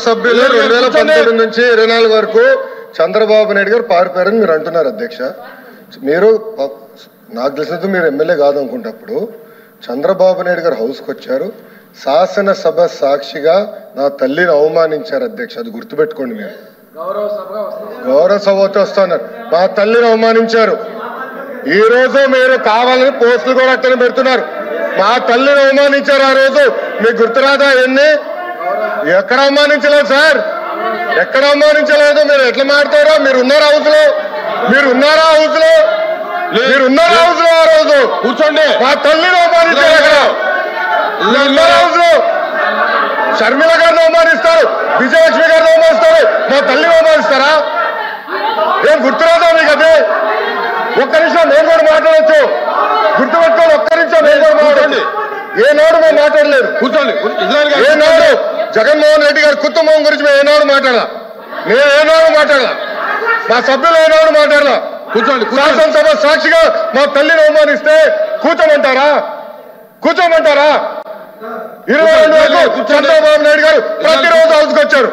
సభ్యులు 2019 నుంచి 24 వరకు చంద్రబాబు నాయుడు గారు పారిపోయారని మీరు అంటున్నారు అధ్యక్ష. మీరు నాకు తెలిసినంత మీరు ఎమ్మెల్యే కాదనుకుంటప్పుడు చంద్రబాబు నాయుడు గారు హౌస్కి వచ్చారు, శాసనసభ సాక్షిగా నా తల్లిని అవమానించారు అధ్యక్ష. అది గుర్తుపెట్టుకోండి. మీరు గౌరవ సభతో వస్తున్నారు, మా తల్లిని అవమానించారు. ఈ రోజు మీరు కావాలని పోస్టులు కూడా అట్టని పెడుతున్నారు. మా తల్లిని అవమానించారు ఆ రోజు, మీకు గుర్తురాదా? ఎన్ని ఎక్కడ అవమానించలేదు సార్, ఎక్కడ అవమానించలేదు. మీరు ఎట్లా మాట్లాడతారో? మీరు ఉన్నారా హౌస్ లో? మీరు ఉన్నారా హౌస్ లో? మీరు ఉన్నారా హౌస్ లో? ఆ రోజు కూర్చోండి. మా తల్లిని అవమానించారు. అక్కడ ఉన్నారా హౌస్ లో? షర్మిల గారిని అవమానిస్తారు, విజయలక్ష్మి గారిని అవమానిస్తారు, మా తల్లిని అవమానిస్తారా? ఏం గుర్తురాదా మీకు? అదే ఒక్క నిమిషం నేను కూడా మాట్లాడచ్చు, గుర్తుపెట్టుకోండి. ఒక్క నిమిషం నేను కూడా మాట్లాడండి. ఏనాడు మేము మాట్లాడలేదు. కూర్చోండి. ఏనాడు జగన్మోహన్ రెడ్డి గారి కుటుంబం గురించి మేము ఏనాడు మాట్లాడాల? నేను ఏనాడు మాట్లాడాల? మా సభ్యులు ఏనాడు మాట్లాడాల? కూర్చోండి. శాసనసభ సాక్షిగా మా తల్లిని అవమానిస్తే కూర్చోమంటారా? కూర్చోమంటారా? 22 వరకు చంద్రబాబు నాయుడు గారు ప్రతిరోజు హౌస్కి వచ్చారు,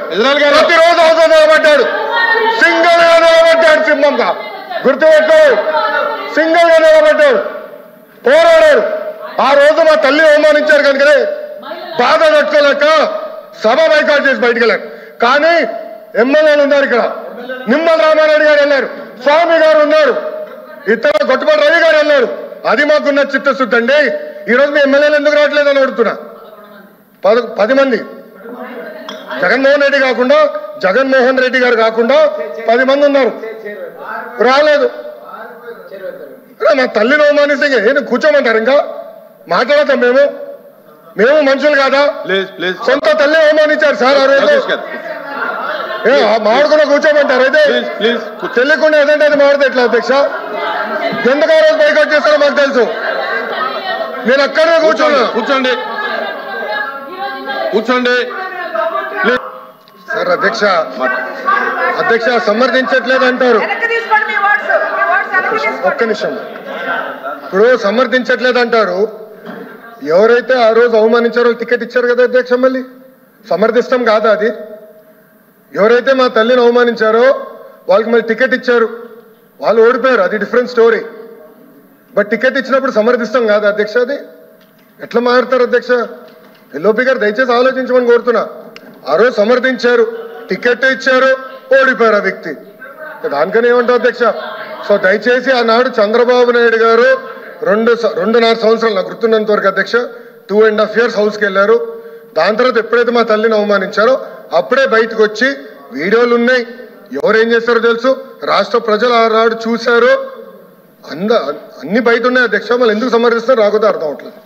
ప్రతిరోజు హౌస్ నిలబడ్డాడు, సింగిల్ గా నిలబడ్డాడు. సింహంగా గుర్తుపెట్టు, సింగిల్ గా నిలబడ్డాడు, పోరాడాడు. ఆ రోజు మా తల్లి అవమానించారు కనుకనే బాధ తట్టుకోలేక సభ బైకాట్ చేసి బయటికి వెళ్ళారు. కానీ ఎమ్మెల్యేలు ఉన్నారు ఇక్కడ. నిమ్మల రామారెడ్డి గారు వెళ్ళారు, స్వామి గారు ఉన్నారు, ఇతర గొట్టుపాటి రవి గారు వెళ్ళారు. అది మాకున్న చిత్తశుద్ధి అండి. ఈ రోజు మీ ఎమ్మెల్యేలు ఎందుకు రావట్లేదు అని అడుగుతున్నా. 10 మంది జగన్మోహన్ రెడ్డి గారు కాకుండా 10 మంది ఉన్నారు, రాలేదు. మా తల్లిని అవమానిస్తే ఏంటి కూర్చోమంటారు? ఇంకా మాట్లాడతాం మేము మనుషులు కాదా? సొంత తల్లి అవమానించారు సార్ ఆ రోజు. మాడుకున్నా కూర్చోమంటారు? అయితే తెలియకుండా ఏదంటే అది మాడితే ఎట్లా అధ్యక్ష? ఎందుకు ఆ రోజు బైకాట్ చేస్తారో మాకు తెలుసు. నేను అక్కడే కూర్చోండి. సార్ అధ్యక్ష సమర్థించట్లేదు అంటారు. ఒక్క నిమిషం. ఇప్పుడు సమర్థించట్లేదు అంటారు. ఎవరైతే ఆ రోజు అవమానించారో టికెట్ ఇచ్చారు కదా అధ్యక్ష, మళ్ళీ సమర్థిస్తాం కాదా అది? ఎవరైతే మా తల్లిని అవమానించారో వాళ్ళకి మళ్ళీ టికెట్ ఇచ్చారు, వాళ్ళు ఓడిపోయారు, అది డిఫరెంట్ స్టోరీ. బట్ టికెట్ ఇచ్చినప్పుడు సమర్థిస్తాం కాదా అధ్యక్ష? అది ఎట్లా మారుతారు అధ్యక్ష? ఎల్ఓపి గారు దయచేసి ఆలోచించమని కోరుతున్నా. ఆ రోజు సమర్థించారు, టికెట్ ఇచ్చారు, ఓడిపోయారు ఆ వ్యక్తి. దానికని ఏమంటారు అధ్యక్ష? సో దయచేసి ఆనాడు చంద్రబాబు నాయుడు గారు 2.5 సంవత్సరాలు నాకు గుర్తున్నంత వరకు అధ్యక్ష 2.5 years హౌస్కి వెళ్ళారు. దాని తర్వాత ఎప్పుడైతే మా తల్లిని అవమానించారో అప్పుడే బయటకు వచ్చి వీడియోలు ఉన్నాయి, ఎవరేం చేస్తారో తెలుసు, రాష్ట్ర ప్రజలు ఆనాడు చూశారు, అన్ని బయట ఉన్నాయి అధ్యక్ష. మళ్ళీ ఎందుకు సమర్థిస్తారో రాకపోతే అర్థం అవట్లేదు.